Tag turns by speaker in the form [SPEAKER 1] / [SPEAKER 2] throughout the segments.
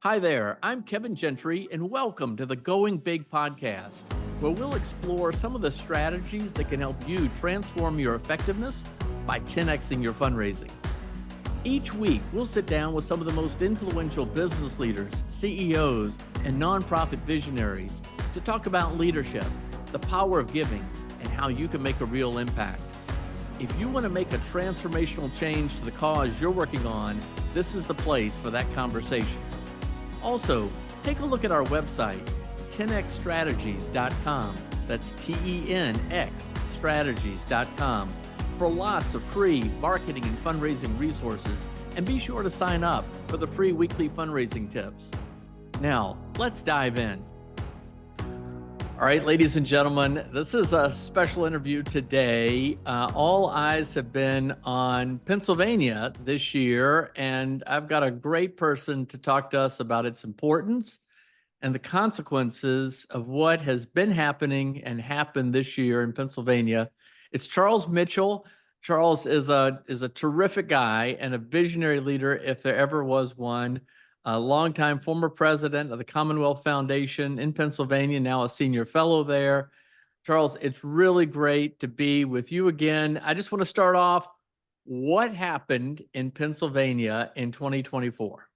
[SPEAKER 1] Hi there, I'm Kevin Gentry, and welcome to the Going Big podcast, where we'll explore some of the strategies that can help you transform your effectiveness by 10xing your fundraising. Each week, we'll sit down with some of the most influential business leaders, CEOs, and nonprofit visionaries to talk about leadership, the power of giving, and how you can make a real impact. If you want to make a transformational change to the cause you're working on, this is the place for that conversation. Also, take a look at our website, 10xstrategies.com. That's TENX strategies.com for lots of free marketing and fundraising resources. And be sure to sign up for the free weekly fundraising tips. Now, let's dive in. All right, ladies and gentlemen, this is a special interview today. All eyes have been on Pennsylvania this year, and I've got a great person to talk to us about its importance and the consequences of what has been happening and happened this year in Pennsylvania. It's Charles Mitchell. Charles is a terrific guy and a visionary leader, if there ever was one. A longtime former president of the Commonwealth Foundation in Pennsylvania, now a senior fellow there. Charles, it's really great to be with you again. I just want to start off, what happened in Pennsylvania in 2024?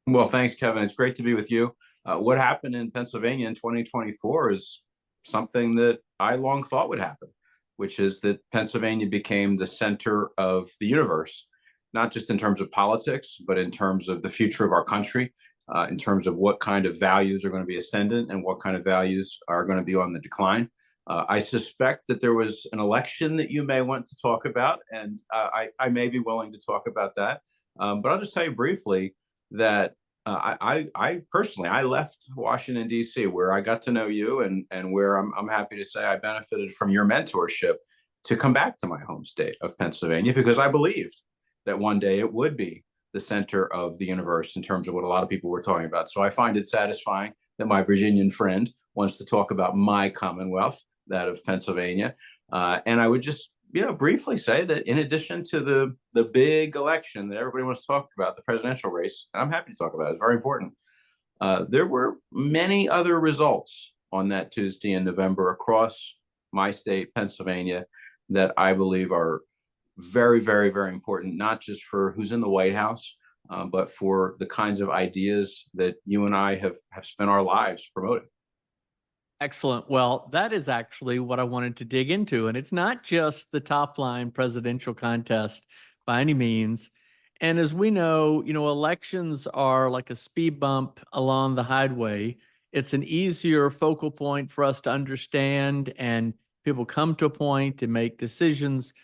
[SPEAKER 2] Well, thanks, Kevin. It's great to be with you. What happened in Pennsylvania in 2024 is something that I long thought would happen, which is that Pennsylvania became the center of the universe, not just in terms of politics, but in terms of the future of our country, in terms of what kind of values are going to be ascendant and what kind of values are going to be on the decline. I suspect that there was an election that you may want to talk about, and I may be willing to talk about that. But I'll just tell you briefly that I personally, I left Washington, D.C., where I got to know you and where I'm happy to say I benefited from your mentorship to come back to my home state of Pennsylvania, because I believed that one day it would be the center of the universe in terms of what a lot of people were talking about. So I find it satisfying that my Virginian friend wants to talk about my Commonwealth, that of Pennsylvania. And I would just, briefly say that in addition to the big election that everybody wants to talk about, the presidential race, and I'm happy to talk about it, it's very important. There were many other results on that Tuesday in November across my state, Pennsylvania, that I believe are very, very, very important, not just for who's in the White House, but for the kinds of ideas that you and I have spent our lives promoting.
[SPEAKER 1] Excellent. Well, that is actually what I wanted to dig into. And it's not just the top line presidential contest by any means. And as we know, elections are like a speed bump along the highway. It's an easier focal point for us to understand, and people come to a point and make decisions,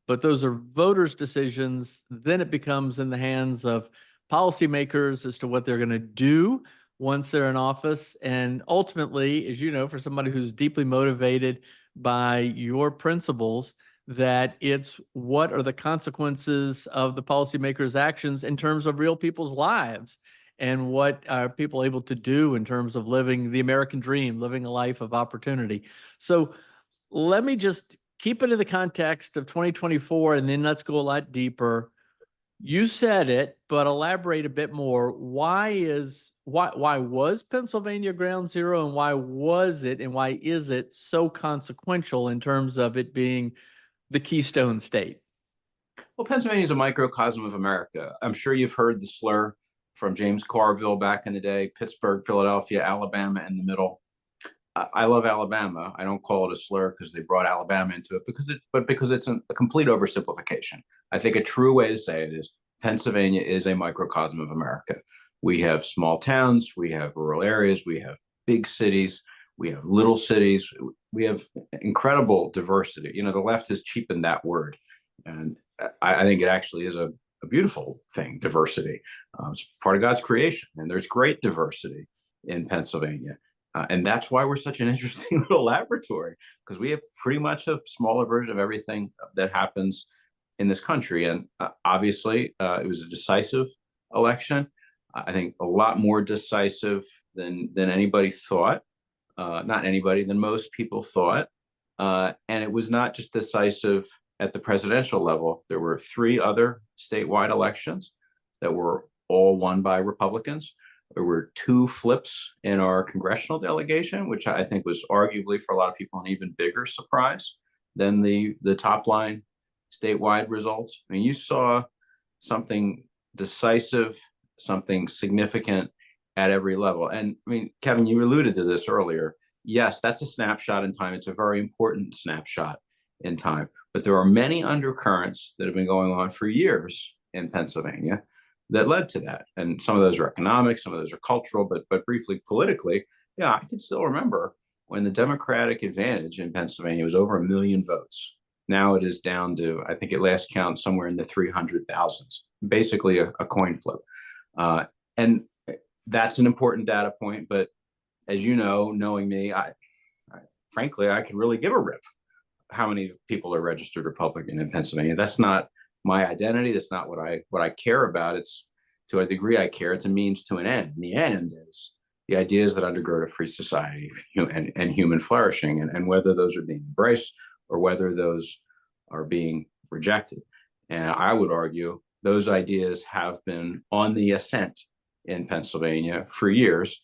[SPEAKER 1] but those are voters' decisions. Then it becomes in the hands of policymakers as to what they're going to do once they're in office. And ultimately, as you know, for somebody who's deeply motivated by your principles, that it's what are the consequences of the policymakers' actions in terms of real people's lives, and what are people able to do in terms of living the American dream, living a life of opportunity. So let me just keep it in the context of 2024, and then let's go a lot deeper. You said it, but elaborate a bit more. Why was Pennsylvania ground zero, and why was it, and why is it so consequential in terms of it being the Keystone State?
[SPEAKER 2] Well, Pennsylvania is a microcosm of America. I'm sure you've heard the slur from James Carville back in the day: Pittsburgh, Philadelphia, Alabama in the middle. I love Alabama. I don't call it a slur because they brought Alabama into it, because it's a complete oversimplification. I think a true way to say it is Pennsylvania is a microcosm of America. We have small towns, we have rural areas, we have big cities, we have little cities, we have incredible diversity. The left has cheapened that word, and I think it actually is a beautiful thing, diversity. It's part of God's creation, and there's great diversity in Pennsylvania. And that's why we're such an interesting little laboratory, because we have pretty much a smaller version of everything that happens in this country. And obviously, it was a decisive election. I think a lot more decisive than anybody thought. Not anybody, than most people thought. And it was not just decisive at the presidential level. There were 3 other statewide elections that were all won by Republicans. There were 2 flips in our congressional delegation, which I think was arguably for a lot of people an even bigger surprise than the top line statewide results. I mean, you saw something decisive, something significant at every level. And I mean, Kevin, you alluded to this earlier. Yes, that's a snapshot in time. It's a very important snapshot in time. But there are many undercurrents that have been going on for years in Pennsylvania that led to that. And some of those are economic, some of those are cultural, but briefly politically, yeah, I can still remember when the Democratic advantage in Pennsylvania was over 1 million votes. Now it is down to, I think at last count, somewhere in the 300,000s, basically a coin flip. And that's an important data point. But as you know, knowing me, frankly, I could really give a rip how many people are registered Republican in Pennsylvania. That's not my identity. That's not what I care about. It's, to a degree I care, it's a means to an end. And the end is the ideas that undergird a free society and human flourishing, and whether those are being embraced or whether those are being rejected. And I would argue those ideas have been on the ascent in Pennsylvania for years.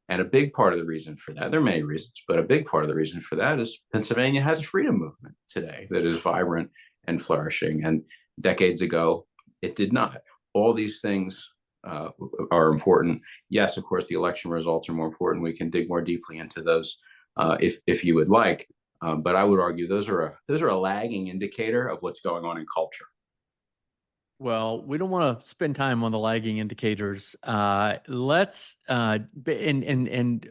[SPEAKER 2] And a big part of the reason for that, there are many reasons, but a big part of the reason for that is Pennsylvania has a freedom movement today that is vibrant and flourishing. And decades ago, it did not. All these things are important. Yes, of course, the election results are more important. We can dig more deeply into those if you would like. But I would argue those are a lagging indicator of what's going on in culture.
[SPEAKER 1] Well, we don't want to spend time on the lagging indicators. Let's and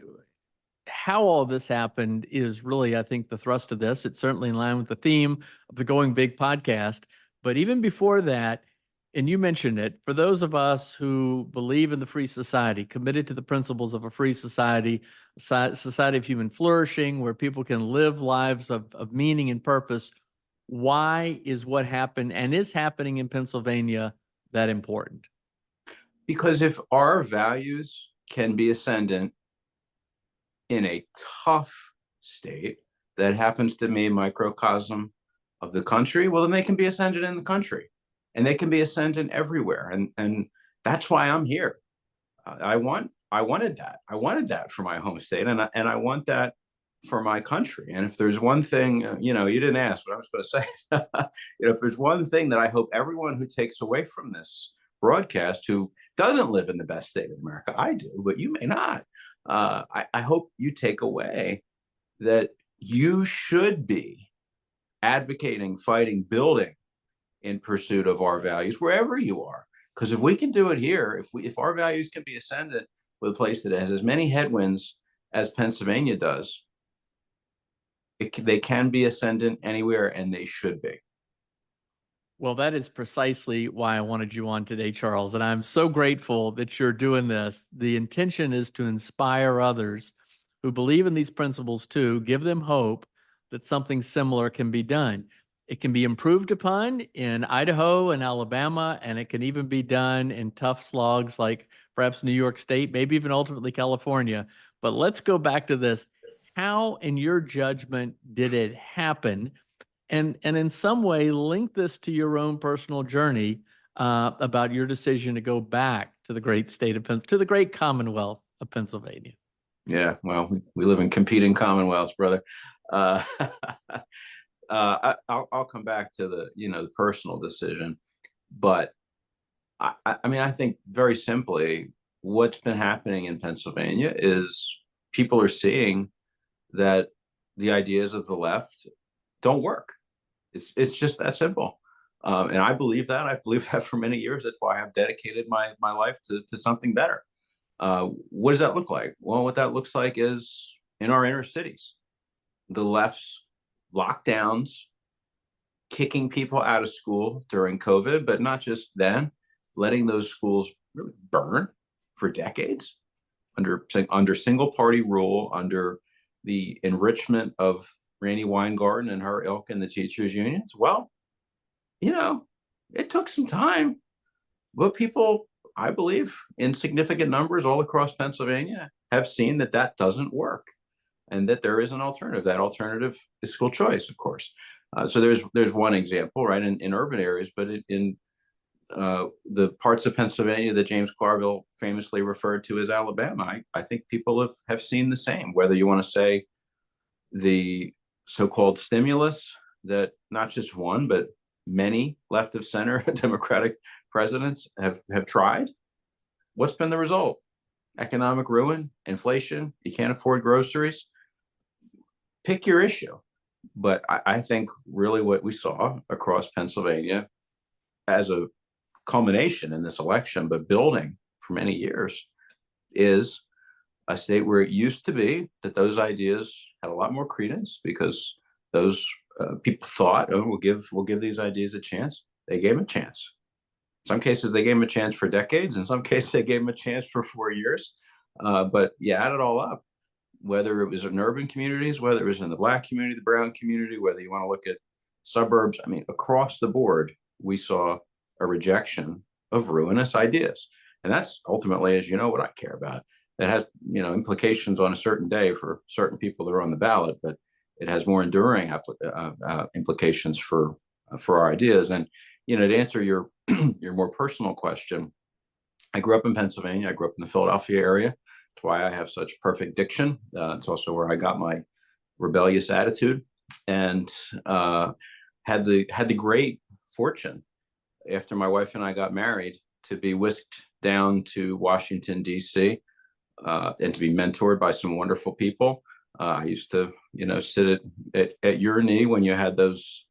[SPEAKER 1] how all this happened is really, I think, the thrust of this. It's certainly in line with the theme of the Going Big podcast. But even before that, and you mentioned it, for those of us who believe in the free society, committed to the principles of a free society, society of human flourishing, where people can live lives of meaning and purpose, why is what happened and is happening in Pennsylvania that important?
[SPEAKER 2] Because if our values can be ascendant in a tough state that happens to be a microcosm of the country, well, then they can be ascendant in the country, and they can be ascendant everywhere. And that's why I'm here. I wanted that. I wanted that for my home state, and I want that for my country. And if there's one thing, you didn't ask what I was going to say. If there's one thing that I hope everyone who takes away from this broadcast who doesn't live in the best state of America, I do, but you may not. I hope you take away that you should be advocating, fighting, building in pursuit of our values wherever you are. Because if we can do it here, if our values can be ascendant with a place that has as many headwinds as Pennsylvania does, they can be ascendant anywhere, and they should be.
[SPEAKER 1] Well, that is precisely why I wanted you on today, Charles. And I'm so grateful that you're doing this. The intention is to inspire others who believe in these principles too, give them hope that something similar can be done. It can be improved upon in Idaho and Alabama, and it can even be done in tough slogs like perhaps New York State, maybe even ultimately California. But let's go back to this. How, in your judgment, did it happen? And in some way link this to your own personal journey about your decision to go back to the great state of Pennsylvania, to the great Commonwealth of Pennsylvania.
[SPEAKER 2] Yeah, well, we live in competing commonwealths, brother. I'll come back to the personal decision, but I think very simply, what's been happening in Pennsylvania is people are seeing that the ideas of the left don't work. It's just that simple. And I believe that. I've believed that for many years. That's why I've dedicated my life to something better. What does that look like? Well, what that looks like is in our inner cities, the left's lockdowns, kicking people out of school during COVID, but not just then, letting those schools really burn for decades under single party rule, under the enrichment of Randy Weingarten and her ilk and the teachers unions. Well, it took some time, but people, I believe, in significant numbers all across Pennsylvania have seen that doesn't work, and that there is an alternative. That alternative is school choice, of course. So there's one example, right, in urban areas, but in the parts of Pennsylvania that James Carville famously referred to as Alabama. I think people have seen the same, whether you want to say the so-called stimulus that not just one, but many left of center Democratic presidents have tried. What's been the result? Economic ruin, inflation, you can't afford groceries. Pick your issue. But I think really what we saw across Pennsylvania as a culmination in this election, but building for many years, is a state where it used to be that those ideas had a lot more credence because those people thought, oh, we'll give these ideas a chance. They gave them a chance. In some cases, they gave them a chance for decades. In some cases, they gave them a chance for 4 years. But you add it all up, whether it was in urban communities, whether it was in the Black community, the brown community, whether you want to look at suburbs, I mean, across the board, we saw a rejection of ruinous ideas. And that's ultimately, as you know, what I care about. It has, implications on a certain day for certain people that are on the ballot, but it has more enduring implications for our ideas. And, to answer your more personal question, I grew up in Pennsylvania. I grew up in the Philadelphia area. That's why I have such perfect diction. It's also where I got my rebellious attitude, and had the great fortune, after my wife and I got married, to be whisked down to Washington, D.C., and to be mentored by some wonderful people. I used to, sit at your knee when you had those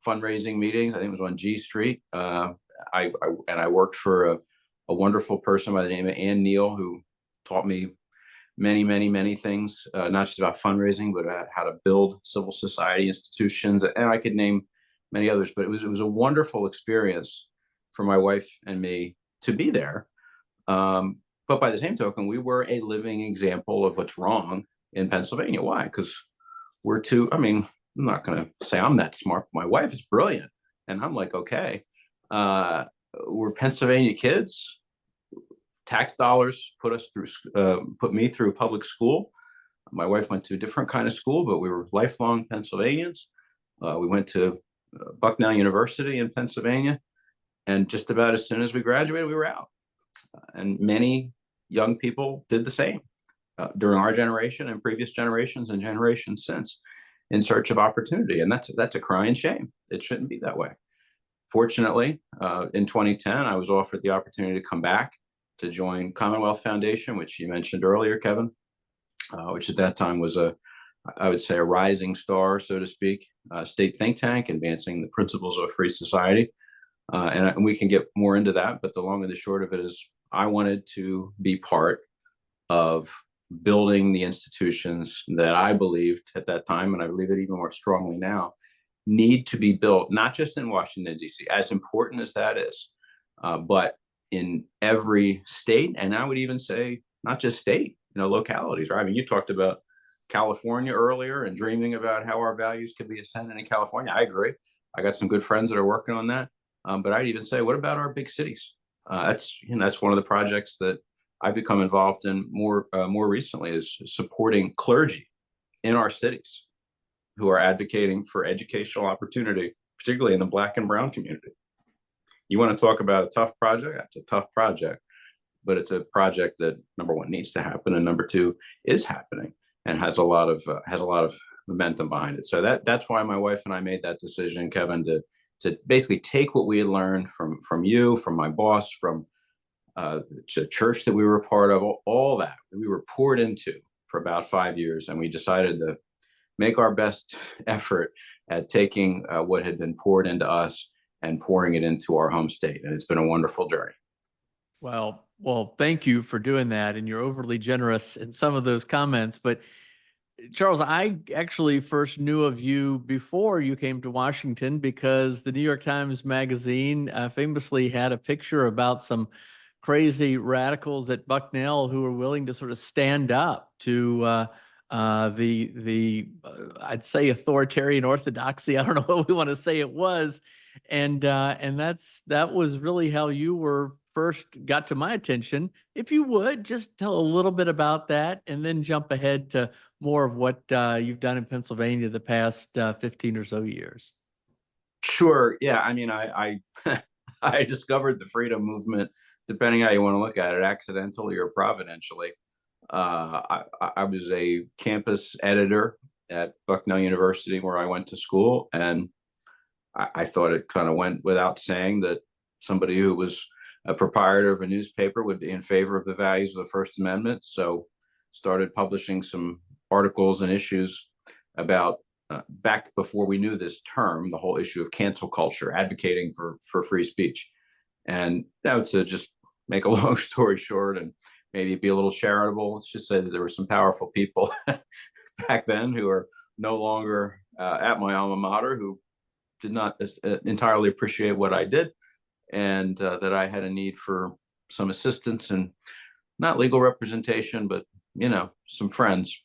[SPEAKER 2] fundraising meetings. I think it was on G Street. I worked for a wonderful person by the name of Ann Neal, who taught me many, many, many things, not just about fundraising, but about how to build civil society institutions. And I could name many others, but it was a wonderful experience for my wife and me to be there. But by the same token, we were a living example of what's wrong in Pennsylvania. Why? Because I'm not going to say I'm that smart. My wife is brilliant. And I'm like, okay, we're Pennsylvania kids. Tax dollars put me through public school. My wife went to a different kind of school, but we were lifelong Pennsylvanians. We went to Bucknell University in Pennsylvania. And just about as soon as we graduated, we were out. And many young people did the same during our generation and previous generations and generations since, in search of opportunity. And that's a crying shame. It shouldn't be that way. Fortunately, in 2010, I was offered the opportunity to come back to join Commonwealth Foundation, which you mentioned earlier, Kevin, which at that time was I would say, a rising star, so to speak, state think tank advancing the principles of a free society. And we can get more into that, but the long and the short of it is I wanted to be part of building the institutions that I believed at that time, and I believe it even more strongly now, need to be built, not just in Washington, D.C., as important as that is, but in every state. And I would even say not just state, localities, right? I mean, you talked about California earlier and dreaming about how our values could be ascendant in California. I agree. I got some good friends that are working on that. But I'd even say, what about our big cities? That's one of the projects that I've become involved in more recently, is supporting clergy in our cities who are advocating for educational opportunity, particularly in the Black and brown community. You want to talk about a tough project? That's a tough project, but it's a project that, number one, needs to happen, and number two, is happening and has a lot of momentum behind it. So that's why my wife and I made that decision, Kevin, to basically take what we had learned from you, from my boss, from the church that we were a part of, all that we were poured into for about 5 years. And we decided to make our best effort at taking what had been poured into us and pouring it into our home state. And it's been a wonderful journey.
[SPEAKER 1] Well, thank you for doing that. And you're overly generous in some of those comments. But Charles, I actually first knew of you before you came to Washington, because the New York Times Magazine famously had a picture about some crazy radicals at Bucknell who were willing to sort of stand up to I'd say authoritarian orthodoxy. I don't know what we want to say it was, and that was really how you were first got to my attention. If you would just tell a little bit about that, and then jump ahead to more of what you've done in Pennsylvania the past 15 or so years.
[SPEAKER 2] Sure. Yeah. I mean, I I discovered the freedom movement, depending how you want to look at it, accidentally or providentially. I was a campus editor at Bucknell University, where I went to school, and I thought it kind of went without saying that somebody who was a proprietor of a newspaper would be in favor of the values of the First Amendment. So started publishing some articles and issues about back before we knew this term, the whole issue of cancel culture, advocating for free speech. And now, to just make a long story short and maybe be a little charitable, let's just say that there were some powerful people back then who are no longer at my alma mater, who did not entirely appreciate what I did, and that I had a need for some assistance and not legal representation, but some friends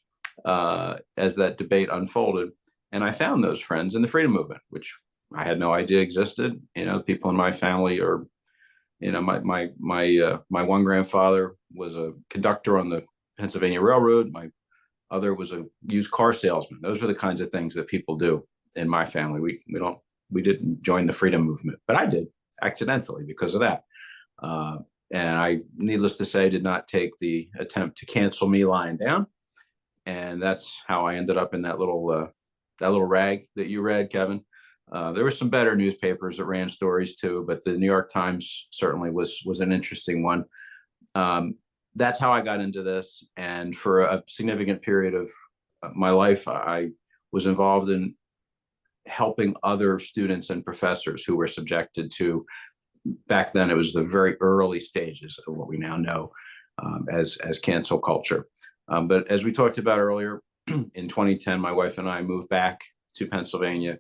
[SPEAKER 2] as that debate unfolded. And I found those friends in the freedom movement, which I had no idea existed. People in my family are, my one grandfather was a conductor on the Pennsylvania Railroad. My other was a used car salesman. Those are the kinds of things that people do in my family. We didn't join the freedom movement, but I did accidentally because of that. And I, needless to say, did not take the attempt to cancel me lying down. And that's how I ended up in that little rag that you read, Kevin. There were some better newspapers that ran stories too, but the New York Times certainly was an interesting one. That's how I got into this. And for a significant period of my life, I was involved in helping other students and professors who were subjected to, back then it was the very early stages of what we now know as cancel culture. But as we talked about earlier, in 2010, my wife and I moved back to Pennsylvania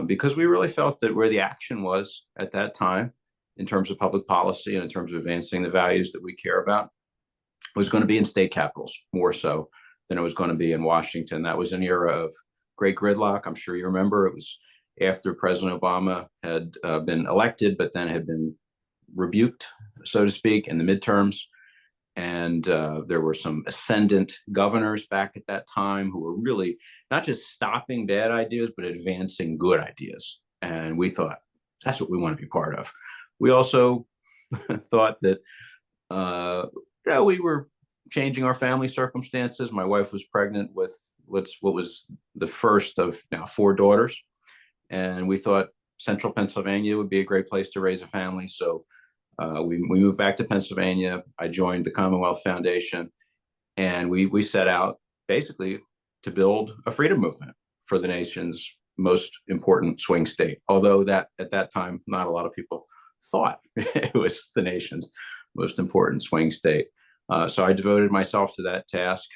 [SPEAKER 2] because we really felt that where the action was at that time, in terms of public policy and in terms of advancing the values that we care about, was going to be in state capitals more so than it was going to be in Washington. That was an era of great gridlock. I'm sure you remember it was after President Obama had been elected, but then had been rebuked, so to speak, in the midterms. And there were some ascendant governors back at that time who were really not just stopping bad ideas, but advancing good ideas. And we thought, that's what we want to be part of. We also thought that, we were changing our family circumstances. My wife was pregnant with what was the first of now 4 daughters. And we thought central Pennsylvania would be a great place to raise a family. So we moved back to Pennsylvania. I joined the Commonwealth Foundation, and we set out basically to build a freedom movement for the nation's most important swing state. Although that at that time, not a lot of people thought it was the nation's most important swing state. So I devoted myself to that task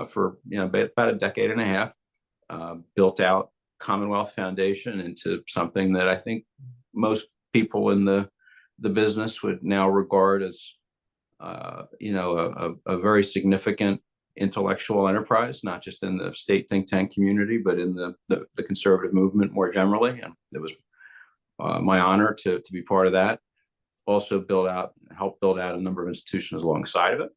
[SPEAKER 2] for about a decade and a half. Built out Commonwealth Foundation into something that I think most people in the business would now regard as a very significant intellectual enterprise, not just in the state think tank community, but in the conservative movement more generally. And it was my honor to be part of that. Also help build out a number of institutions alongside of it.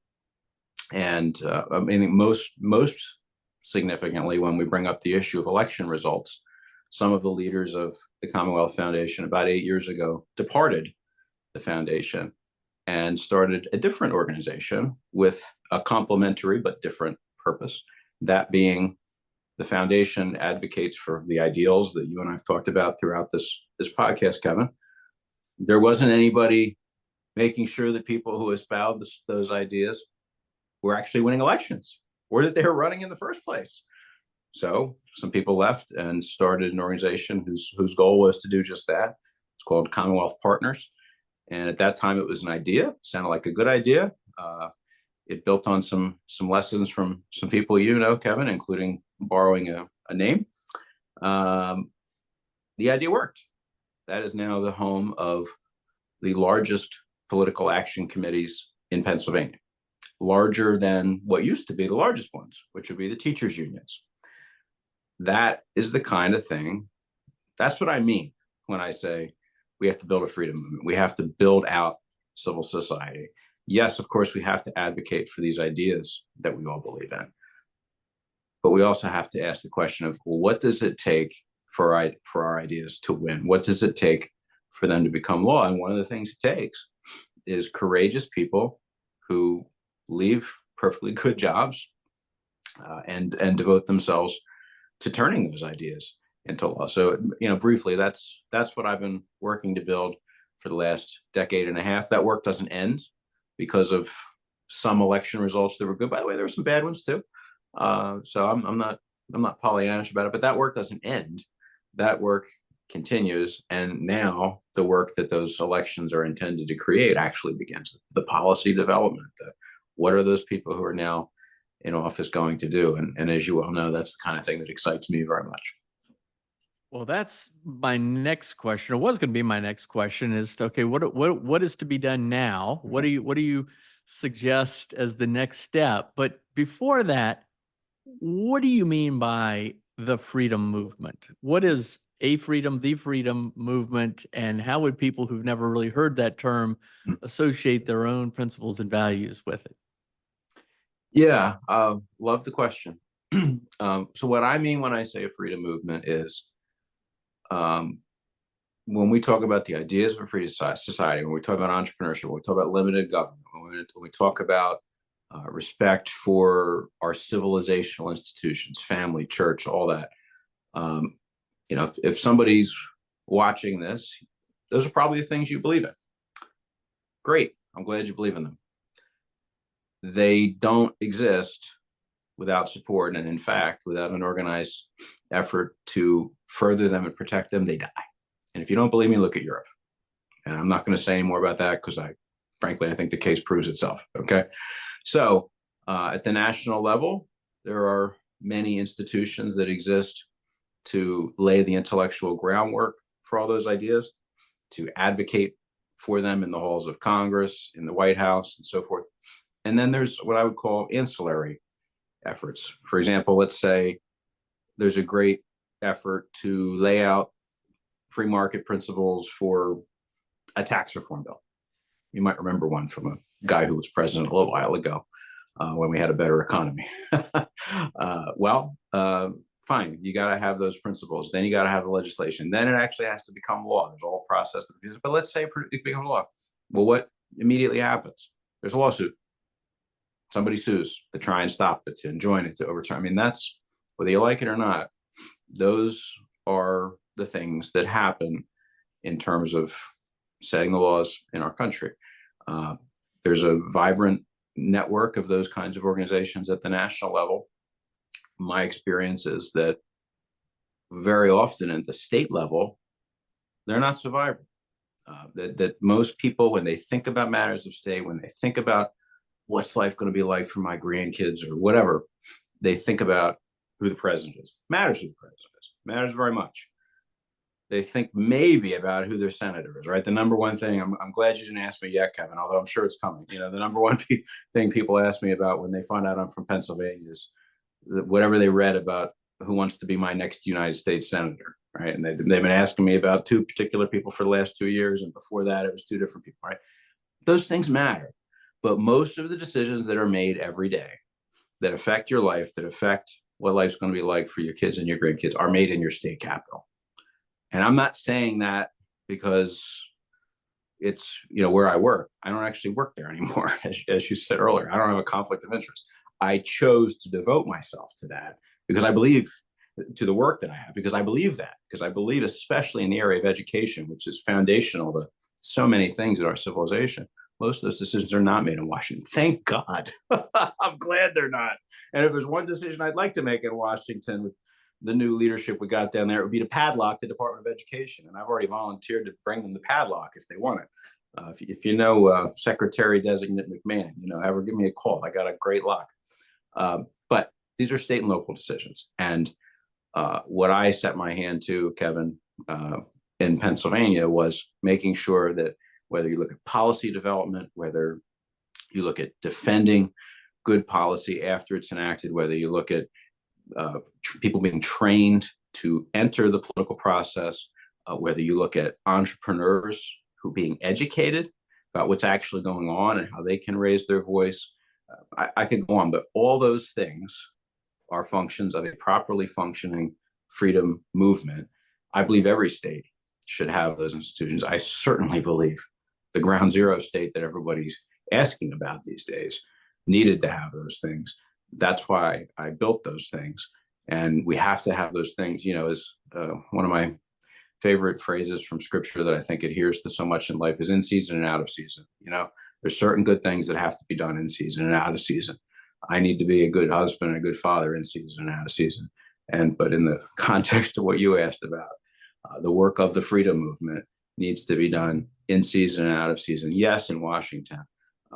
[SPEAKER 2] And I think most significantly, when we bring up the issue of election results, some of the leaders of the Commonwealth Foundation about 8 years ago departed the foundation and started a different organization with a complementary but different purpose. That being, the foundation advocates for the ideals that you and I've talked about throughout this podcast, Kevin. There wasn't anybody making sure that people who espoused those ideas were actually winning elections, or that they were running in the first place. So some people left and started an organization whose goal was to do just that. It's called Commonwealth Partners. And at that time, it was an idea. Sounded like a good idea. It built on some lessons from some people Kevin, including borrowing a name. The idea worked. That is now the home of the largest political action committees in Pennsylvania, larger than what used to be the largest ones, which would be the teachers' unions. That is the kind of thing, that's what I mean when I say we have to build a freedom movement. We have to build out civil society. Yes, of course, we have to advocate for these ideas that we all believe in. But we also have to ask the question of, well, what does it take for our ideas to win? What does it take for them to become law. And one of the things it takes is courageous people who leave perfectly good jobs and devote themselves to turning those ideas into law. So, briefly, that's what I've been working to build for the last decade and a half. That work doesn't end because of some election results that were good. By the way, there were some bad ones too. So I'm not Pollyannish about it, but that work doesn't end. That work continues, and now the work that those elections are intended to create actually begins. The policy development. What are those people who are now in office going to do? And as you well know, that's the kind of thing that excites me very much.
[SPEAKER 1] Well, that's my next question. It was going to be my next question is, okay, what is to be done now? What do you suggest as the next step? But before that, what do you mean by the freedom movement? What is the freedom movement, and how would people who've never really heard that term associate their own principles and values with it?
[SPEAKER 2] Yeah, love the question. So what I mean when I say a freedom movement is, um, when we talk about the ideas of a free society, when we talk about entrepreneurship, when we talk about limited government, when we talk about respect for our civilizational institutions, family, church, all that. If somebody's watching this, those are probably the things you believe in. Great. I'm glad you believe in them. They don't exist without support. And in fact, without an organized effort to further them and protect them, they die. And if you don't believe me, look at Europe. And I'm not going to say any more about that because frankly, I think the case proves itself. Okay. So at the national level, there are many institutions that exist to lay the intellectual groundwork for all those ideas, to advocate for them in the halls of Congress, in the White House, and so forth. And then there's what I would call ancillary efforts. For example, let's say there's a great effort to lay out free market principles for a tax reform bill. You might remember one from a guy who was president a little while ago when we had a better economy. Fine, you got to have those principles. Then you got to have the legislation. Then it actually has to become law. There's a whole process. But let's say it becomes law. Well, what immediately happens? There's a lawsuit. Somebody sues to try and stop it, to enjoin it, to overturn. I mean, that's, whether you like it or not, those are the things that happen in terms of setting the laws in our country. There's a vibrant network of those kinds of organizations at the national level. My experience is that very often at the state level, they're not so vibrant. That most people, when they think about matters of state, when they think about what's life going to be like for my grandkids or whatever, they think about who the president is. Matters who the president is. Matters very much. They think maybe about who their senator is, right? The number one thing, I'm glad you didn't ask me yet, Kevin, although I'm sure it's coming. The number one thing people ask me about when they find out I'm from Pennsylvania is whatever they read about who wants to be my next United States senator, right? And they've been asking me about two particular people for the last 2 years. And before that, it was two different people, right? Those things matter. But most of the decisions that are made every day that affect your life, that affect what life's going to be like for your kids and your grandkids, are made in your state capital. And I'm not saying that because it's, where I work. I don't actually work there anymore, as you said earlier. I don't have a conflict of interest. I chose to devote myself to that because I believe, to the work that I have, because I believe that, because I believe, especially in the area of education, which is foundational to so many things in our civilization, most of those decisions are not made in Washington. Thank God. I'm glad they're not. And if there's one decision I'd like to make in Washington with the new leadership we got down there, it would be to padlock the Department of Education. And I've already volunteered to bring them the padlock if they want it. If you know Secretary Designate McMahon, have her give me a call. I got a great lock. But these are state and local decisions. And what I set my hand to, Kevin, in Pennsylvania, was making sure that whether you look at policy development, whether you look at defending good policy after it's enacted, whether you look at people being trained to enter the political process, whether you look at entrepreneurs who are being educated about what's actually going on and how they can raise their voice. I could go on, but all those things are functions of a properly functioning freedom movement. I believe every state should have those institutions. I certainly believe the ground zero state that everybody's asking about these days needed to have those things. That's why I built those things. And we have to have those things, you know, as one of my favorite phrases from scripture that I think adheres to so much in life is in season and out of season. You know, there's certain good things that have to be done in season and out of season. I need to be a good husband and a good father in season and out of season. But in the context of what you asked about, the work of the freedom movement needs to be done in season and out of season. Yes, in Washington,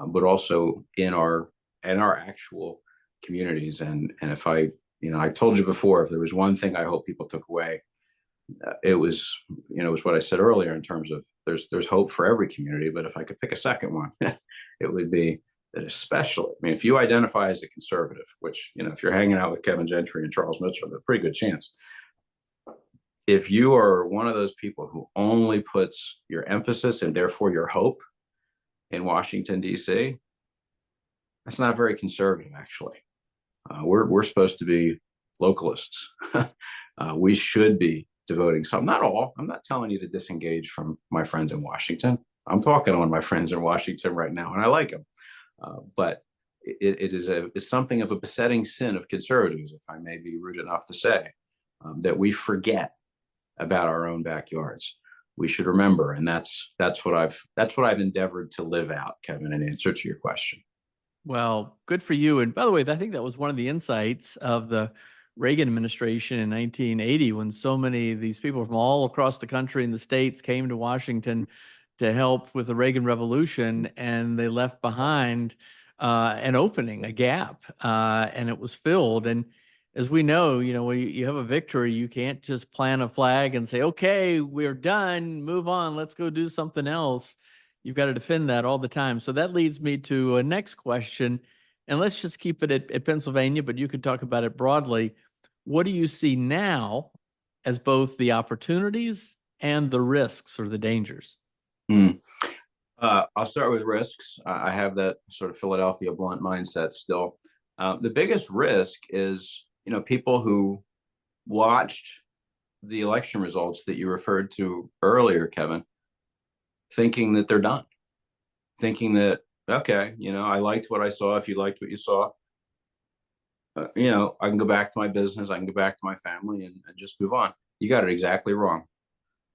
[SPEAKER 2] but also in our actual communities. And if I, you know, I told you before, if there was one thing I hope people took away, it was, you know, it was what I said earlier in terms of there's hope for every community. But if I could pick a second one, it would be that especially, I mean, if you identify as a conservative, which, you know, if you're hanging out with Kevin Gentry and Charles Mitchell, there's a pretty good chance. If you are one of those people who only puts your emphasis and therefore your hope in Washington, D.C., that's not very conservative, actually. We're supposed to be localists. We should be devoting some, not all. I'm not telling you to disengage from my friends in Washington. I'm talking to one of my friends in Washington right now, and I like them. But it's something of a besetting sin of conservatives, if I may be rude enough to say, that we forget about our own backyards. We should remember, and that's what I've endeavored to live out, Kevin, in answer to your question.
[SPEAKER 1] Well, good for you. And by the way, I think that was one of the insights of the Reagan administration in 1980, when so many of these people from all across the country and the states came to Washington to help with the Reagan Revolution, and they left behind an opening, a gap, and it was filled. And as we know, you know, when you have a victory, you can't just plant a flag and say, okay, we're done, move on, let's go do something else. You've got to defend that all the time. So that leads me to a next question, and let's just keep it at Pennsylvania, but you could talk about it broadly. What do you see now as both the opportunities and the risks or the dangers?
[SPEAKER 2] I'll start with risks. I have that sort of Philadelphia blunt mindset still. The biggest risk is, you know, people who watched the election results that you referred to earlier, Kevin, thinking that they're done, thinking that, okay, you know, I liked what I saw. If you liked what you saw, you know, I can go back to my business. I can go back to my family and just move on. You got it exactly wrong.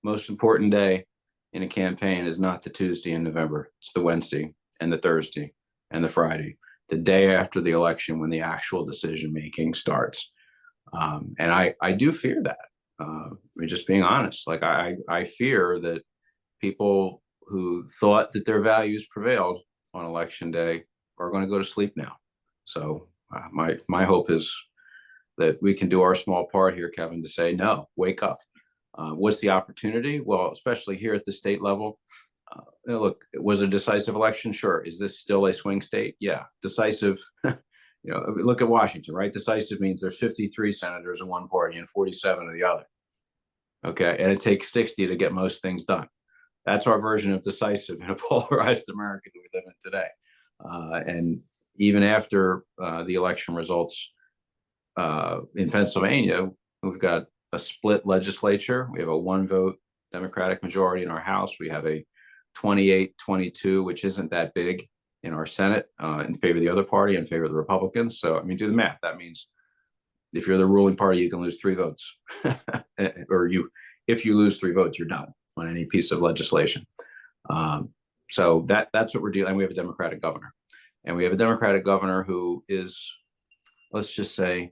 [SPEAKER 2] Most important day in a campaign is not the Tuesday in November. It's the Wednesday and the Thursday and the Friday, the day after the election, when the actual decision making starts. And I do fear that. Just being honest, like I fear that people who thought that their values prevailed on election day are going to go to sleep now. So my hope is that we can do our small part here, Kevin, to say, no, wake up. What's the opportunity? Well, especially here at the state level, look, it was a decisive election. Sure. Is this still a swing state? Yeah. Decisive. You know, look at Washington, right? Decisive means there's 53 senators in one party and 47 of the other. Okay. And it takes 60 to get most things done. That's our version of decisive in a polarized America that we live in today. And even after the election results in Pennsylvania, we've got a split legislature. We have a one vote Democratic majority in our House. We have a 28-22, which isn't that big, in our Senate in favor of the other party, in favor of the Republicans. So, I mean, do the math. That means if you're the ruling party, you can lose 3 votes. Or if you lose 3 votes, you're done on any piece of legislation. So that's what we're dealing. And we have a Democratic governor. And we have a Democratic governor who is, let's just say,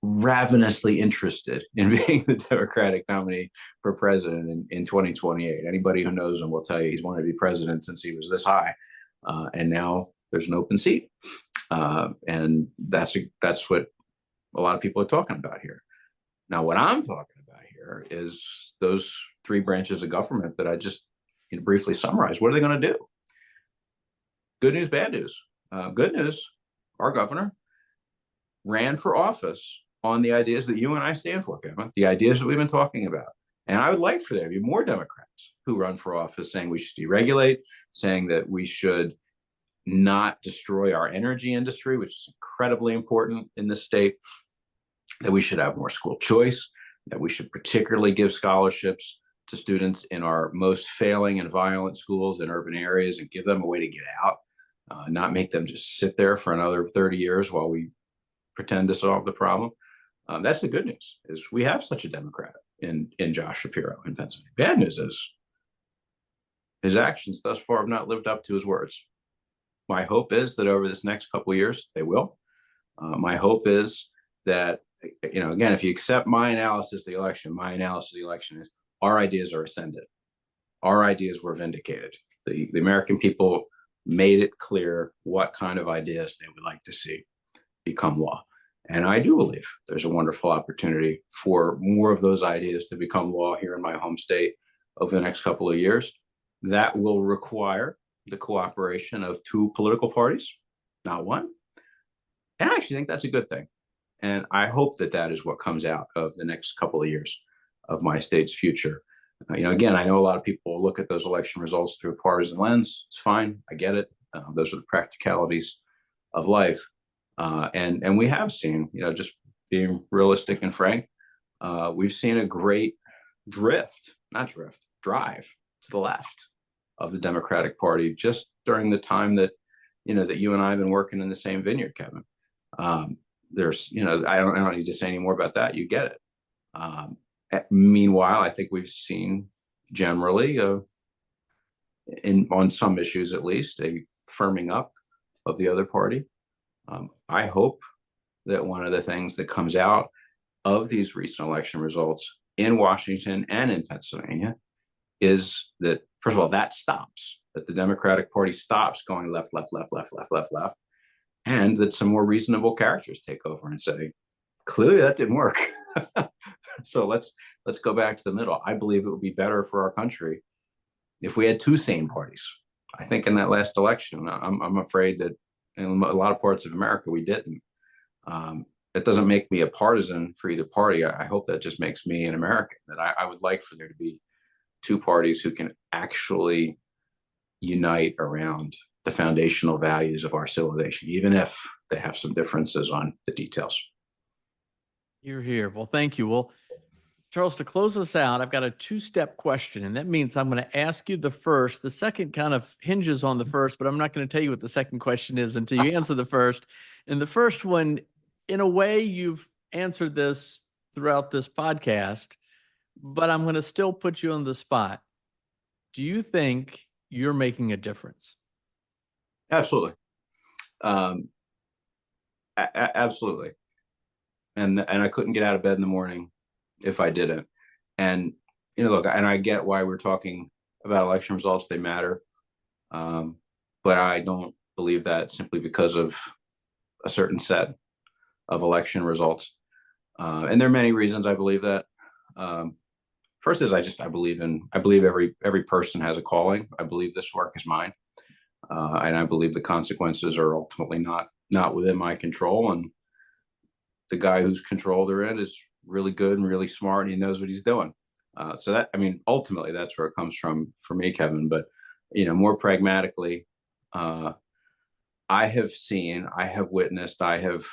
[SPEAKER 2] ravenously interested in being the Democratic nominee for president in 2028. Anybody who knows him will tell you he's wanted to be president since he was this high. And now there's an open seat. And that's what a lot of people are talking about here. Now, what I'm talking about here is those 3 branches of government that I just briefly summarized. What are they going to do? Good news, bad news. Good news, our governor ran for office on the ideas that you and I stand for, Kevin, the ideas that we've been talking about. And I would like for there to be more Democrats who run for office saying we should deregulate, saying that we should not destroy our energy industry, which is incredibly important in this state, that we should have more school choice, that we should particularly give scholarships to students in our most failing and violent schools in urban areas and give them a way to get out, not make them just sit there for another 30 years while we pretend to solve the problem. That's the good news, is we have such a Democrat in Josh Shapiro in Pennsylvania. Bad news is his actions thus far have not lived up to his words. My hope is that over this next couple of years, they will. My hope is that, again, if you accept my analysis of the election, my analysis of the election is our ideas are ascended. Our ideas were vindicated. The American people made it clear what kind of ideas they would like to see become law. And I do believe there's a wonderful opportunity for more of those ideas to become law here in my home state over the next couple of years. That will require the cooperation of two political parties, not one. And I actually think that's a good thing. And I hope that that is what comes out of the next couple of years of my state's future. Again, I know a lot of people look at those election results through a partisan lens. It's fine. I get it. Those are the practicalities of life. And we have seen, just being realistic and frank, we've seen a great drive to the left of the Democratic Party just during the time that, that you and I have been working in the same vineyard, Kevin. There's, I don't need to say any more about that. You get it. Meanwhile, I think we've seen generally, on some issues at least, a firming up of the other party. I hope that one of the things that comes out of these recent election results in Washington and in Pennsylvania is that, first of all, that the Democratic Party stops going left, left, left, left, left, left, left, and that some more reasonable characters take over and say, clearly that didn't work. So let's go back to the middle. I believe it would be better for our country if we had two sane parties. I think in that last election, I'm afraid that in a lot of parts of America, we didn't. It doesn't make me a partisan for either party. I hope that just makes me an American, that I would like for there to be two parties who can actually unite around the foundational values of our civilization, even if they have some differences on the details.
[SPEAKER 1] You're here. Well, thank you. Well, Charles, to close us out, I've got a two-step question, and that means I'm going to ask you the first. The second kind of hinges on the first, but I'm not going to tell you what the second question is until you answer the first. And the first one, in a way, you've answered this throughout this podcast, but I'm going to still put you on the spot. Do you think you're making a difference?
[SPEAKER 2] Absolutely. Absolutely. And I couldn't get out of bed in the morning if I didn't. And, look, and I get why we're talking about election results. They matter. But I don't believe that simply because of a certain set of election results. And there are many reasons I believe that. First is I believe every person has a calling. I believe this work is mine. And I believe the consequences are ultimately not within my control. And the guy whose control they're in is really good and really smart, and he knows what he's doing. So that, ultimately that's where it comes from for me, Kevin. But, more pragmatically, I have seen, I have witnessed, I have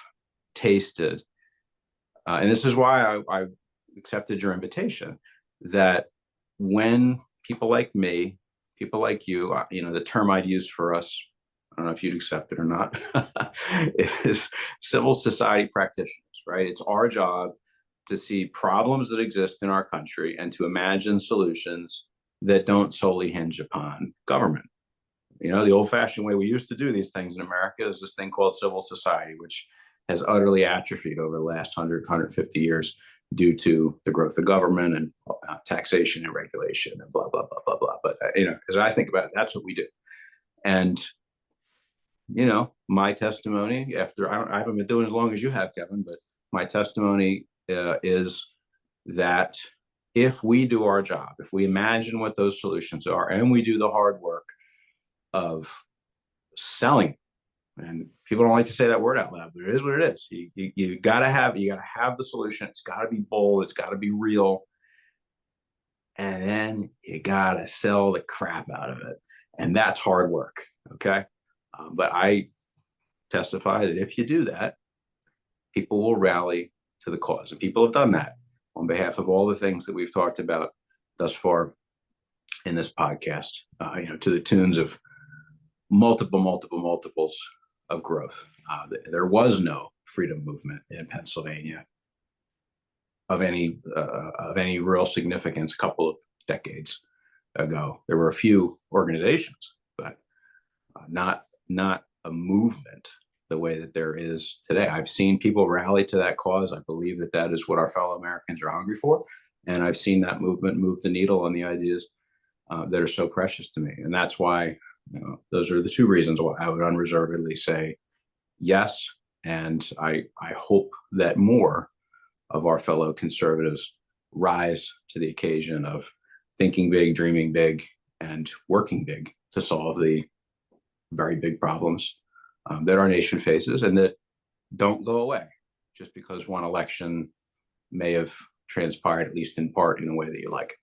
[SPEAKER 2] tasted, and this is why I accepted your invitation, that when people like me, people like you, the term I'd use for us, I don't know if you'd accept it or not, is civil society practitioners, right? It's our job to see problems that exist in our country and to imagine solutions that don't solely hinge upon government. The old-fashioned way we used to do these things in America is this thing called civil society, which has utterly atrophied over the last 150 years due to the growth of government and taxation and regulation and blah, blah, blah, blah, blah. But, as I think about it, that's what we do. And, my testimony after, I haven't been doing it as long as you have, Kevin, but my testimony is that if we do our job, if we imagine what those solutions are, and we do the hard work of selling, and people don't like to say that word out loud, but it is what it is. You gotta have the solution. It's gotta be bold. It's gotta be real. And then you gotta sell the crap out of it. And that's hard work. Okay. But I testify that if you do that, people will rally to the cause. And people have done that on behalf of all the things that we've talked about thus far in this podcast, to the tunes of multiples of growth. There was no freedom movement in Pennsylvania of any real significance a couple of decades ago. There were a few organizations, but not a movement the way that there is today. I've seen people rally to that cause. I believe that that is what our fellow Americans are hungry for. And I've seen that movement move the needle on the ideas that are so precious to me. And that's why, those are the two reasons why I would unreservedly say yes. And I hope that more of our fellow conservatives rise to the occasion of thinking big, dreaming big, and working big to solve the very big problems that our nation faces, and that don't go away just because one election may have transpired, at least in part, in a way that you like.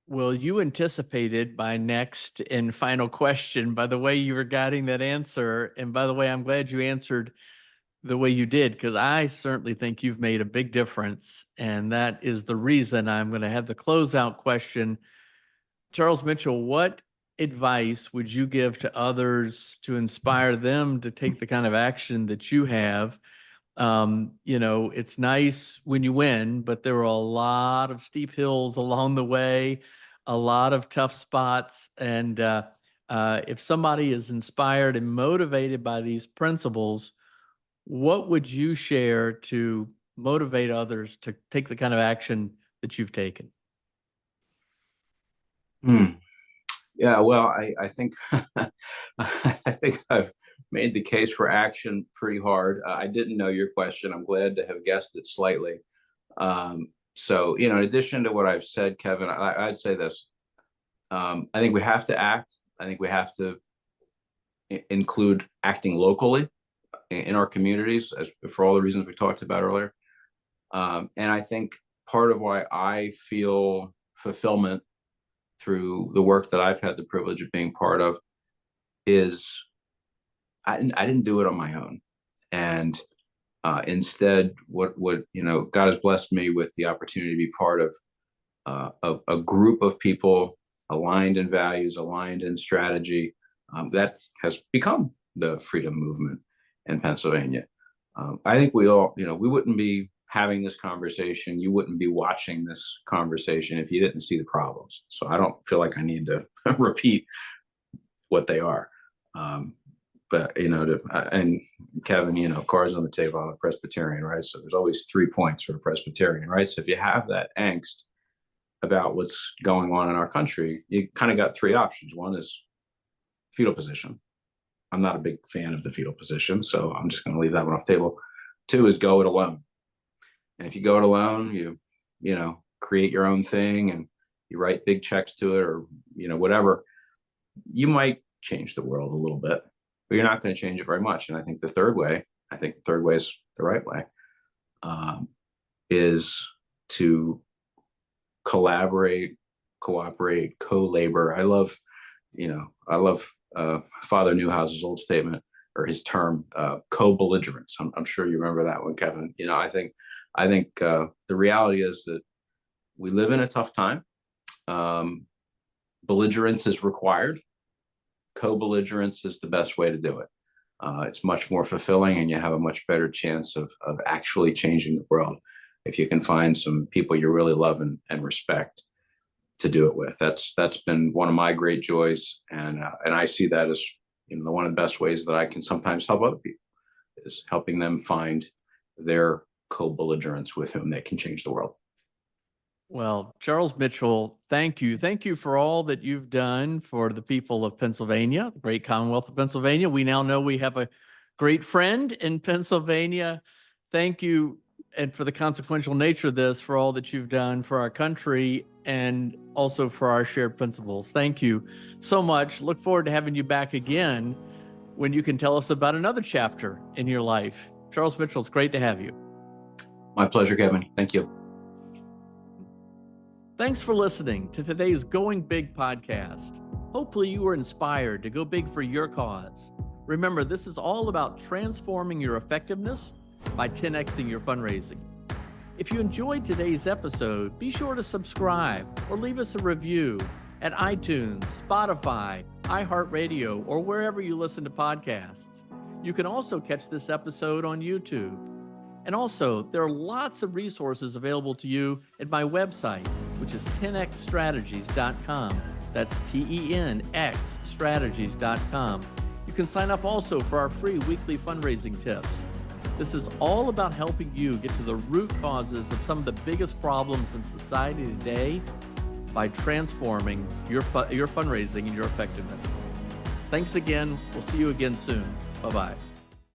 [SPEAKER 1] Well, you anticipated my next and final question by the way you were guiding that answer. And by the way, I'm glad you answered the way you did, because I certainly think you've made a big difference. And that is the reason I'm going to have the closeout question. Charles Mitchell, what advice would you give to others to inspire them to take the kind of action that you have? It's nice when you win, but there were a lot of steep hills along the way, a lot of tough spots. And if somebody is inspired and motivated by these principles, what would you share to motivate others to take the kind of action that you've taken?
[SPEAKER 2] Yeah, well, I think I think I've made the case for action pretty hard. I didn't know your question. I'm glad to have guessed it slightly. So, in addition to what I've said, Kevin, I'd say this. I think we have to act. I think we have to include acting locally in our communities, as for all the reasons we talked about earlier. And I think part of why I feel fulfillment through the work that I've had the privilege of being part of is I didn't do it on my own. And instead, what God has blessed me with the opportunity to be part of a group of people aligned in values, aligned in strategy, that has become the freedom movement in Pennsylvania. I think we all, we wouldn't be having this conversation. You wouldn't be watching this conversation if you didn't see the problems. So I don't feel like I need to repeat what they are. But, and Kevin, cards on the table, I'm a Presbyterian, right? So there's always 3 points for a Presbyterian, right? So if you have that angst about what's going on in our country, you kind of got 3 options. One is fetal position. I'm not a big fan of the fetal position, so I'm just going to leave that one off the table. 2 is go it alone. And if you go it alone, you create your own thing and you write big checks to it, or, whatever, you might change the world a little bit, but you're not going to change it very much. And I think the third way is the right way, is to collaborate, cooperate, co-labor. I love Father Newhouse's old statement, or his term, co-belligerence. I'm sure you remember that one, Kevin. I think the reality is that we live in a tough time. Belligerence is required. Co-belligerence is the best way to do it. It's much more fulfilling, and you have a much better chance of actually changing the world if you can find some people you really love and respect to do it with. That's been one of my great joys, and I see that as one of the best ways that I can sometimes help other people, is helping them find their co-belligerents with whom they can change the world.
[SPEAKER 1] Well, Charles Mitchell, thank you. Thank you for all that you've done for the people of Pennsylvania, the great Commonwealth of Pennsylvania. We now know we have a great friend in Pennsylvania. Thank you, and for the consequential nature of this, for all that you've done for our country and also for our shared principles. Thank you so much. Look forward to having you back again when you can tell us about another chapter in your life. Charles Mitchell, it's great to have you.
[SPEAKER 2] My pleasure, Kevin. Thank you.
[SPEAKER 1] Thanks for listening to today's Going Big podcast. Hopefully you were inspired to go big for your cause. Remember, this is all about transforming your effectiveness by 10xing your fundraising. If you enjoyed today's episode, be sure to subscribe or leave us a review at iTunes, Spotify, iHeartRadio, or wherever you listen to podcasts. You can also catch this episode on YouTube. And also, there are lots of resources available to you at my website, which is 10xstrategies.com. That's TENXstrategies.com. You can sign up also for our free weekly fundraising tips. This is all about helping you get to the root causes of some of the biggest problems in society today by transforming your fundraising and your effectiveness. Thanks again. We'll see you again soon. Bye-bye.